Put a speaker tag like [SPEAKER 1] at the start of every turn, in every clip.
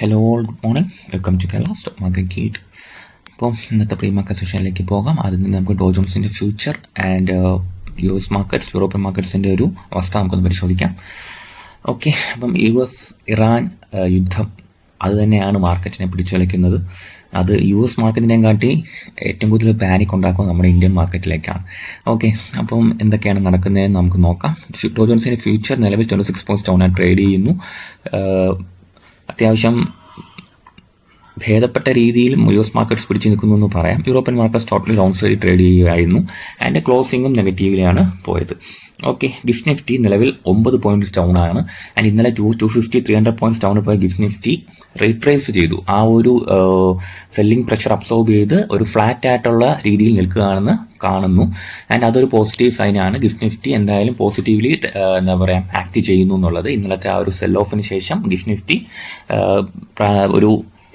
[SPEAKER 1] Hello good morning, welcome to Kerala stock market gate. അപ്പോൾ ഇന്നത്തെ pre market സെഷനിലേക്ക് പോകാം. അതിൽ നിന്ന് നമുക്ക് ഡോ ജോൺസിൻ്റെ future and US markets, European മാർക്കറ്റ്സിൻ്റെ ഒരു അവസ്ഥ നമുക്കൊന്ന് പരിശോധിക്കാം. ഓക്കെ, അപ്പം US ഇറാൻ യുദ്ധം അത് തന്നെയാണ് മാർക്കറ്റിനെ പിടിച്ചുലയ്ക്കുന്നത്. അത് US മാർക്കറ്റിനെ കാട്ടി ഏറ്റവും കൂടുതൽ പാനിക് ഉണ്ടാക്കുന്നത് നമ്മുടെ ഇന്ത്യൻ മാർക്കറ്റിലേക്കാണ്. ഓക്കെ, അപ്പം എന്തൊക്കെയാണ് നടക്കുന്നതെന്ന് നമുക്ക് നോക്കാം. ഡോ ജോൺസിൻ്റെ ഫ്യൂച്ചർ നിലവിൽ 26 പോയിൻറ്റ്സ് ഡൗൺ ട്രേഡ് ചെയ്യുന്നു. അത്യാവശ്യം ഭേദപ്പെട്ട രീതിയിൽ US മാർക്കറ്റ്സ് പിടിച്ചു നിൽക്കുന്നു എന്ന് പറയാം. European markets totally down side trade ചെയ്യുകയായിരുന്നു. ആൻഡ് ക്ലോസിങ്ങും നെഗറ്റീവിലാണ് പോയത്. ഓക്കെ, ഗിഫ്റ്റ് നിഫ്റ്റി നിലവിൽ 9 പോയിന്റ്സ് ഡൗൺ ആണ്. ആൻഡ് ഇന്നലെ 250-300 പോയിന്റ്സ് ഡൗൺ പോയ ഗിഫ്റ്റ് നിഫ്റ്റി റീട്രേസ് ചെയ്തു. ആ ഒരു സെല്ലിംഗ് പ്രഷർ അബ്സോർബ് ചെയ്ത് ഒരു ഫ്ലാറ്റ് ആയിട്ടുള്ള രീതിയിൽ നിൽക്കുകയാണെന്ന് കാണുന്നു. ആൻഡ് അതൊരു പോസിറ്റീവ് സൈനാണ്. ഗിഫ്റ്റ് നിഫ്റ്റി എന്തായാലും പോസിറ്റീവ്ലി എന്താ പറയുക ആക്ട് ചെയ്യുന്നു എന്നുള്ളത്. ഇന്നലത്തെ ആ ഒരു സെൽ ഓഫിന് ശേഷം ഗിഫ്റ്റ് നിഫ്റ്റി ഒരു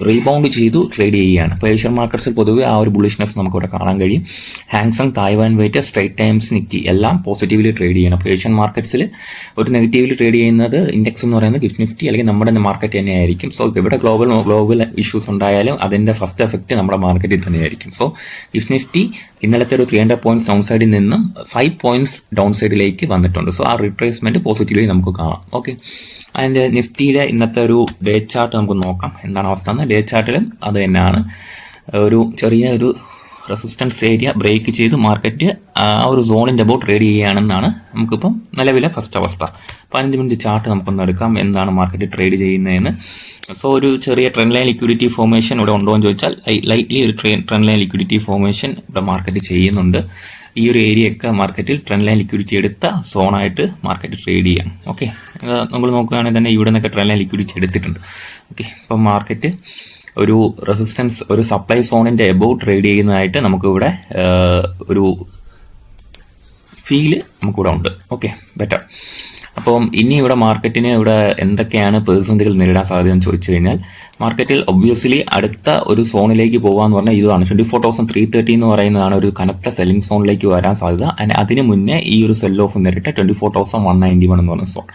[SPEAKER 1] റീബൗണ്ട് ചെയ്തു ട്രേഡ് ചെയ്യുകയാണ്. ഇപ്പോൾ ഏഷ്യൻ മാർക്കറ്റ്സിൽ പൊതുവെ ആ ഒരു ബുള്ളിഷ്നെസ് നമുക്കിവിടെ കാണാൻ കഴിയും. Hang Seng, Taiwan weight, straits times, Nifty എല്ലാം പോസിറ്റീവ്ലി ട്രേഡ് ചെയ്യണം. അപ്പോൾ ഏഷ്യൻ മാർക്കറ്റ്സിൽ ഒരു നെഗറ്റീവ്ലി ട്രേഡ് ചെയ്യുന്നത് ഇൻഡെക്സ് എന്ന് പറയുന്നത് ഗിഫ്റ്റ് നിഫ്റ്റി അല്ലെങ്കിൽ നമ്മുടെ മാർക്കറ്റ് തന്നെയായിരിക്കും. സോ ഇവിടെ ഗ്ലോബൽ ഇഷ്യൂസ് ഉണ്ടായാലും അതിൻ്റെ ഫസ്റ്റ് എഫക്റ്റ് നമ്മുടെ മാർക്കറ്റിൽ തന്നെയായിരിക്കും. സോ ഗിഫ്റ്റ് നിഫ്റ്റി ഇന്നലത്തെ ഒരു 300 പോയിന്റ്സ് ഡൗൺ സൈഡിൽ നിന്നും 5 പോയിന്റ്സ് ഡൗൺ സൈഡിലേക്ക് വന്നിട്ടുണ്ട്. സോ ആ റിട്രേസ്മെന്റ് പോസിറ്റീവ്ലി നമുക്ക് കാണാം. ഓക്കെ, അതിൻ്റെ നിഫ്റ്റിയുടെ ഇന്നത്തെ ഒരു ഡേ ചാർട്ട് നമുക്ക് നോക്കാം. എന്താണ് അവസ്ഥ എന്ന്. ഡേ ചാർട്ടിലും അത് തന്നെയാണ്. ഒരു ചെറിയ ഒരു റെസിസ്റ്റൻസ് ഏരിയ ബ്രേക്ക് ചെയ്ത് മാർക്കറ്റ് ആ ഒരു സോണിൻ്റെ അബൌട്ട് ട്രേഡ് ചെയ്യുകയാണെന്നാണ് നമുക്കിപ്പം നിലവിലെ ഫസ്റ്റ് അവസ്ഥ. 15 മിനിറ്റ് ചാർട്ട് നമുക്കൊന്ന് എടുക്കാം. എന്താണ് മാർക്കറ്റ് ട്രേഡ് ചെയ്യുന്നതെന്ന്. സോ ഒരു ചെറിയ ട്രെൻഡ് ലൈൻ ലിക്വിഡിറ്റി ഫോർമേഷൻ ഇവിടെ ഉണ്ടോ എന്ന് ചോദിച്ചാൽ ലൈറ്റ്ലി ഒരു ട്രെൻഡ് ലൈൻ ലിക്വിഡിറ്റി ഫോർമേഷൻ ഇവിടെ മാർക്കറ്റ് ചെയ്യുന്നുണ്ട്. ഈ ഒരു ഏരിയയൊക്കെ മാർക്കറ്റിൽ ട്രെൻഡ് ലൈൻ ലിക്വിഡിറ്റി എടുത്ത സോണായിട്ട് മാർക്കറ്റ് ട്രേഡ് ചെയ്യാം. ഓക്കെ, നമ്മൾ നോക്കുകയാണെങ്കിൽ തന്നെ ഇവിടെ നിന്നൊക്കെ ട്രെൻഡ് ലൈൻ ലിക്വിഡിറ്റി എടുത്തിട്ടുണ്ട്. ഓക്കെ, ഇപ്പം മാർക്കറ്റ് ഒരു റെസിസ്റ്റൻസ്, ഒരു സപ്ലൈ സോണിൻ്റെ എബോവ് ട്രേഡ് ചെയ്യുന്നതായിട്ട് നമുക്കിവിടെ ഒരു ഫീല് നമുക്കിവിടെ ഉണ്ട്. Okay, better. അപ്പം ഇനി ഇവിടെ മാർക്കറ്റിന് ഇവിടെ എന്തൊക്കെയാണ് പ്രതിസന്ധികൾ നേരിടാൻ സാധ്യതയെന്ന് ചോദിച്ചു കഴിഞ്ഞാൽ, മാർക്കറ്റിൽ ഒബ്വിയസ്ലി അടുത്ത ഒരു സോണിലേക്ക് പോകാമെന്ന് പറഞ്ഞാൽ ഇതാണ് 24,330 എന്ന് പറയുന്നതാണ് ഒരു കനത്ത സെല്ലിംഗ് സോണിലേക്ക് വരാൻ സാധ്യത. ആൻഡ് അതിന് മുന്നേ ഈ ഒരു സെൽ ഓഫ് നേരിട്ട 24,191 എന്ന് പറയുന്ന സോൺ.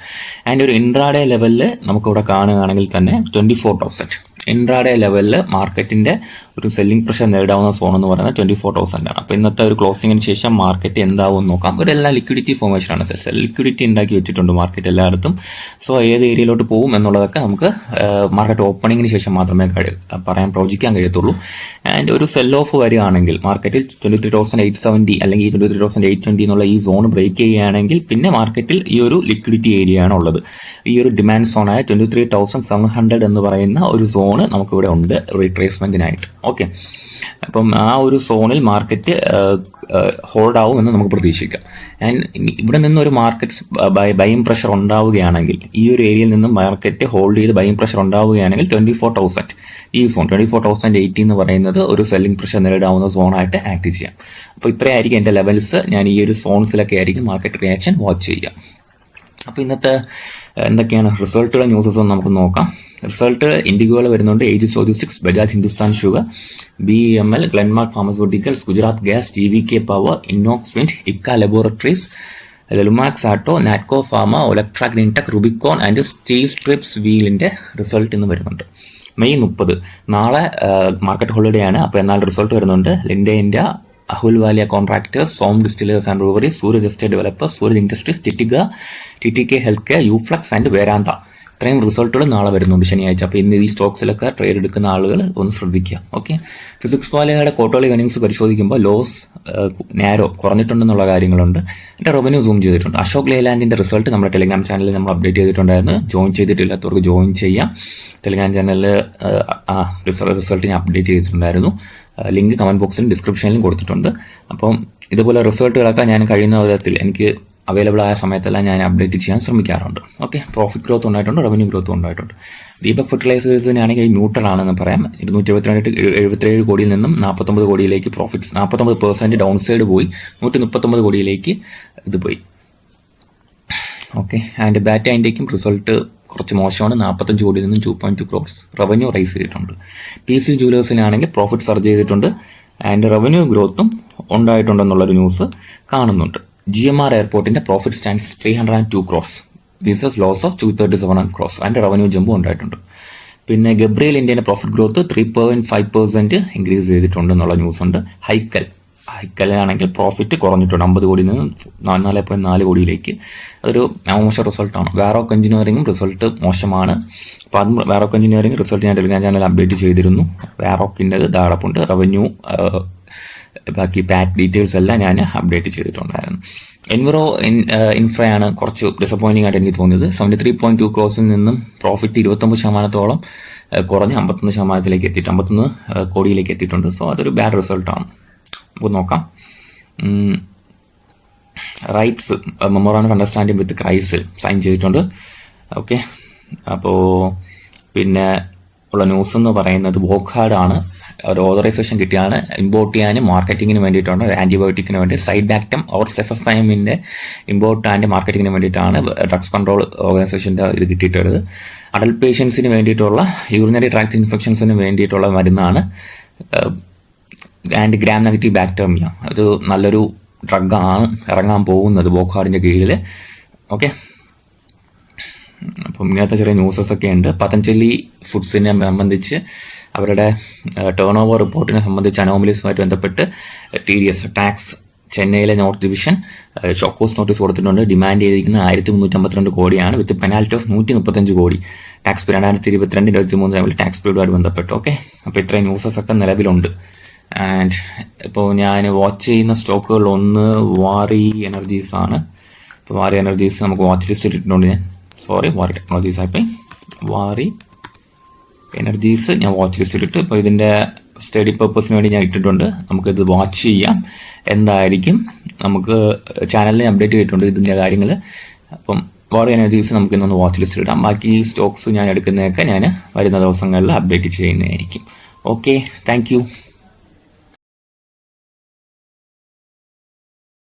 [SPEAKER 1] ആൻഡ് ഒരു ഇൻട്രാഡേ ലെവലിൽ നമുക്കിവിടെ കാണുകയാണെങ്കിൽ തന്നെ 24,000 ഇൻട്രാഡേ ലെവലിൽ മാർക്കറ്റിൻ്റെ ഒരു സെല്ലിംഗ് പ്രഷർ നേരിടാവുന്ന സോൺ എന്ന് പറയുന്നത് 24,000 ആണ്. അപ്പോൾ ഇന്നത്തെ ഒരു ക്ലോസിങ്ങിന് ശേഷം മാർക്കറ്റ് എന്താവും നോക്കാം. ഒരു എല്ലാം ലിക്വിഡിറ്റി ഫോർമേഷനാണ്. സെൽ ലിക്വിഡിറ്റി ഉണ്ടാക്കി വെച്ചിട്ടുണ്ട് മാർക്കറ്റ് എല്ലായിടത്തും. സോ ഏത് ഏരിയയിലോട്ട് പോകും എന്നുള്ളതൊക്കെ നമുക്ക് മാർക്കറ്റ് ഓപ്പണിങ്ങിന് ശേഷം മാത്രമേ പറയാൻ പ്രവചിക്കാൻ കഴിയത്തുള്ളൂ. ആൻഡ് ഒരു സെൽ ഓഫ് വരികയാണെങ്കിൽ മാർക്കറ്റിൽ 23,870 അല്ലെങ്കിൽ 23,820 എന്നുള്ള ഈ സോൺ ബ്രേക്ക് ചെയ്യുകയാണെങ്കിൽ പിന്നെ മാർക്കറ്റിൽ ഈ ഒരു ലിക്വിഡിറ്റി ഏരിയയാണ് ഉള്ളത്. ഈ ഒരു ഡിമാൻഡ് സോണായ 23,700 എന്ന് പറയുന്ന ഒരു സോൺ നമുക്കിവിടെ ഉണ്ട് റീട്രേസ്മെന്റിനായിട്ട്. ഓക്കെ, അപ്പം ആ ഒരു സോണിൽ മാർക്കറ്റ് ഹോൾഡ് ആവും എന്ന് നമുക്ക് പ്രതീക്ഷിക്കാം. ആൻഡ് ഇവിടെ നിന്ന് ഒരു മാർക്കറ്റ് ബൈയിങ് പ്രഷർ ഉണ്ടാവുകയാണെങ്കിൽ, ഈ ഒരു ഏരിയയിൽ നിന്നും മാർക്കറ്റ് ഹോൾഡ് ചെയ്ത് ബൈയിങ് പ്രഷർ ഉണ്ടാവുകയാണെങ്കിൽ 24,000 ഈ സോൺ 24,080 എന്ന് പറയുന്നത് ഒരു സെല്ലിംഗ് പ്രഷർ നേരിടാവുന്ന സോണായിട്ട് ആക്ട് ചെയ്യാം. അപ്പോൾ ഇത്രയായിരിക്കും എൻ്റെ ലെവൽസ്. ഞാൻ ഈ ഒരു സോൺസിലൊക്കെ ആയിരിക്കും മാർക്കറ്റ് റിയാക്ഷൻ വാച്ച് ചെയ്യുക. അപ്പോൾ ഇന്നത്തെ എന്തൊക്കെയാണ് റിസൾട്ടുള്ള ന്യൂസസ് ഒന്ന് നമുക്ക് നോക്കാം. റിസൾട്ട് ഇൻഡിഗോയിൽ വരുന്നുണ്ട്. Aegis logistics, Bajaj Hindusthan sugar, BEML, Glenmark pharmaceuticals, Gujarat gas, GVK power, Inox wind, Ipca laboratories, Lumax auto, Natco pharma, Olectra greentech, Rubicon and steel strips വീലിൻ്റെ റിസൾട്ട് ഇന്ന് വരുന്നുണ്ട്. മെയ് 30 നാളെ മാർക്കറ്റ് ഹോളിഡേ ആണ്. അപ്പോൾ എന്നാൽ റിസൾട്ട് വരുന്നുണ്ട്. Linde India, Ahluwalia contractors, Som distillers and breweries, Suraj estate developers, Suraj industries, TTK health care, Uflex and Vedanta. ഇത്രയും റിസൾട്ടുകൾ നാളെ വരുന്നുണ്ട് ശനിയാഴ്ച. അപ്പോൾ ഇന്ന് ഈ സ്റ്റോക്സിലൊക്കെ ട്രേഡ് എടുക്കുന്ന ആളുകൾ ഒന്ന് ശ്രദ്ധിക്കുക. ഓക്കെ, ഫിസിക്സ് വാലിയുടെ ക്വാർട്ടർലി ഏർണിംഗ്സ് പരിശോധിക്കുമ്പോൾ ലോസ് നാരോ കുറഞ്ഞിട്ടുണ്ടെന്നുള്ള കാര്യങ്ങളുണ്ട്. എൻ്റെ റവന്യൂ സൂം ചെയ്തിട്ടുണ്ട്. അശോക് ലേലാൻഡിൻ്റെ റിസൾട്ട് നമ്മുടെ ടെലിഗ്രാം ചാനലിൽ നമ്മൾ അപ്ഡേറ്റ് ചെയ്തിട്ടുണ്ടായിരുന്നു. ജോയിൻ ചെയ്തിട്ടില്ലാത്തവർക്ക് ജോയിൻ ചെയ്യാം. ടെലിഗ്രാം ചാനലിൽ റിസൾട്ട് ഞാൻ അപ്ഡേറ്റ് ചെയ്തിട്ടുണ്ടായിരുന്നു. ലിങ്ക് കമൻറ്റ് ബോക്സിലും ഡിസ്ക്രിപ്ഷനിലും കൊടുത്തിട്ടുണ്ട്. അപ്പം ഇതുപോലെ റിസൾട്ടുകളൊക്കെ ഞാൻ കഴിയുന്ന വിധത്തിൽ എനിക്ക് അവൈലബിൾ ആയ സമയത്തെല്ലാം ഞാൻ അപ്ഡേറ്റ് ചെയ്യാൻ ശ്രമിക്കാറുണ്ട്. ഓക്കെ, പ്രോഫിറ്റ് ഗ്രോത്ത് ഉണ്ടായിട്ടുണ്ട്, റവന്യൂ ഗ്രോത്തും ഉണ്ടായിട്ടുണ്ട്. ദീപക് ഫെർട്ടിലൈസേഴ്സിനാണെങ്കിൽ ന്യൂട്രൽ ആണെന്ന് പറയാം. 277 കോടിയിൽ നിന്നും 49 കോടിയിലേക്ക് പ്രോഫിറ്റ്സ് 49% ഡൗൺ സൈഡ് പോയി 139 കോടിയിലേക്ക് ഇത് പോയി. ഓക്കെ, ആൻഡ് ബാറ്റ ഇന്ത്യക്കും റിസൾട്ട് കുറച്ച് മോശമാണ്. 45 കോടിയിൽ നിന്നും 2.2 crores റവന്യൂ റൈസ് ചെയ്തിട്ടുണ്ട്. PC ജുവലേഴ്സിനാണെങ്കിൽ പ്രോഫിറ്റ് സർജ് ചെയ്തിട്ടുണ്ട് ആൻഡ് റവന്യൂ ഗ്രോത്തും ഉണ്ടായിട്ടുണ്ടെന്നുള്ളൊരു ന്യൂസ് കാണുന്നുണ്ട്. GMR എയർപോർട്ടിൻ്റെ profit stands 302 crores. Business loss of 237 crores and revenue ജമ്പും ഉണ്ടായിട്ടുണ്ട്. പിന്നെ ഗബ്രിയൽ ഇന്ത്യൻ്റെ പ്രോഫിറ്റ് ഗ്രോത്ത് 3.5% ഇൻക്രീസ് ചെയ്തിട്ടുണ്ടെന്നുള്ള ന്യൂസ് ഉണ്ട്. ഹൈക്കലാണെങ്കിൽ പ്രോഫിറ്റ് കുറഞ്ഞിട്ടുണ്ട് 50 കോടിയിൽ നിന്ന് 4.4 കോടിയിലേക്ക്. അതൊരു മോശം റിസൾട്ടാണ്. വാറോക്ക് എഞ്ചിനീയറിംഗും റിസൾട്ട് മോശമാണ്. അപ്പോൾ അതും വാറോക്ക് എഞ്ചിനീയറിംഗ് റിസൾട്ട് ഞാൻ ടെലിഗ്രാം ചാനൽ അപ്ഡേറ്റ് ചെയ്തിരുന്നു. വാറോക്കിൻ്റെത് ധാരാളമുണ്ട്. റവന്യൂ ബാക്കി പാറ്റ് ഡീറ്റെയിൽസ് എല്ലാം ഞാൻ അപ്ഡേറ്റ് ചെയ്തിട്ടുണ്ടായിരുന്നു. എൻവിറോ ഇൻഫ്രയാണ് കുറച്ച് ഡിസപ്പോയിൻറ്റിംഗ് ആയിട്ട് എനിക്ക് തോന്നിയത്. 73.2 ക്രോസിൽ നിന്നും പ്രോഫിറ്റ് 29% കുറഞ്ഞ് 51% എത്തിയിട്ട് 51 കോടിയിലേക്ക് എത്തിയിട്ടുണ്ട്. സോ അതൊരു ബാഡ് റിസൾട്ടാണ്. നമുക്ക് നോക്കാം. RITES memorandum of understanding with CRISIL sign ചെയ്തിട്ടുണ്ട്. ഓക്കെ, അപ്പോൾ പിന്നെ ഉള്ള ന്യൂസ് എന്ന് പറയുന്നത് വോക്ഹാർഡാണ്. ഒരു ഓതറൈസേഷൻ കിട്ടിയാണ് ഇമ്പോർട്ട് ചെയ്യാനും മാർക്കറ്റിങ്ങിന് വേണ്ടിയിട്ടാണ്. ആൻറ്റിബയോട്ടിക്കിന് വേണ്ടി സൈഡാക്ടം ഓർ സെഫഫൈമിൻ്റെ ഇമ്പോർട്ട് ആൻഡ് മാർക്കറ്റിങ്ങിന് വേണ്ടിയിട്ടാണ് ഡ്രഗ്സ് കൺട്രോൾ ഓർഗനൈസേഷൻ്റെ ഇത് കിട്ടിയിട്ടുള്ളത്. അഡൽട്ട് പേഷ്യൻസിന് വേണ്ടിയിട്ടുള്ള യൂറിനറി ട്രാക്ട് ഇൻഫെക്ഷൻസിന് വേണ്ടിയിട്ടുള്ള മരുന്നാണ് ആൻഡ് ഗ്രാം നെഗറ്റീവ് ബാക്ടീരിയ. അത് നല്ലൊരു ഡ്രഗാണ് ഇറങ്ങാൻ പോകുന്നത് വോക്ഹാർഡിൻ്റെ കീഴിൽ. ഓക്കെ, അപ്പം ഇങ്ങനത്തെ ചെറിയ ന്യൂസസ് ഒക്കെ ഉണ്ട്. പതഞ്ജലി ഫുഡ്സിനെ സംബന്ധിച്ച് അവരുടെ ടേൺ ഓവർ റിപ്പോർട്ടിനെ സംബന്ധിച്ച് അനോമലീസുമായിട്ട് ബന്ധപ്പെട്ട് TDS ടാക്സ് ചെന്നൈയിലെ നോർത്ത് ഡിവിഷൻ ഷോക്കോസ് നോട്ടീസ് കൊടുത്തിട്ടുണ്ട്. ഡിമാൻഡ് ചെയ്തിരിക്കുന്നത് 1352 കോടിയാണ് വിത്ത് പെനാൽറ്റി ഓഫ് 135 കോടി. ടാക്സ് പീരീഡ് 2022-23 തമ്മിൽ ടാക്സ് പീരീഡുമായിട്ട് ബന്ധപ്പെട്ട്. ഓക്കെ, അപ്പോൾ ഇത്രയും ന്യൂസസ് ഒക്കെ നിലവിലുണ്ട്. ആൻഡ് ഇപ്പോൾ ഞാൻ വാച്ച് ചെയ്യുന്ന സ്റ്റോക്കുകളിൽ ഒന്ന് വാറി എനർജീസ് ആണ്. ഇപ്പോൾ വാറി എനർജീസ് നമുക്ക് വാച്ച് ലിസ്റ്റ് ഇട്ടിട്ടുണ്ട്. വാറി ടെക്നോളജീസ് ആയിപ്പോയി. വാറി എനർജീസ് ഞാൻ വാച്ച് ലിസ്റ്റ് ഇട്ടിട്ട് ഇപ്പോൾ ഇതിൻ്റെ സ്റ്റഡി പർപ്പസിന് വേണ്ടി ഞാൻ ഇട്ടിട്ടുണ്ട്. നമുക്കിത് വാച്ച് ചെയ്യാം. എന്തായിരിക്കും നമുക്ക് ചാനലിൽ അപ്ഡേറ്റ് ചെയ്തിട്ടുണ്ട് ഇതിൻ്റെ കാര്യങ്ങൾ. അപ്പം വാറി എനർജീസ് നമുക്ക് ഇന്നൊന്ന് വാച്ച് ലിസ്റ്റ് ഇടാം. ബാക്കി സ്റ്റോക്സ് ഞാൻ എടുക്കുന്നതൊക്കെ ഞാൻ വരുന്ന ദിവസങ്ങളിൽ അപ്ഡേറ്റ് ചെയ്യുന്നതായിരിക്കും. Okay, thank you.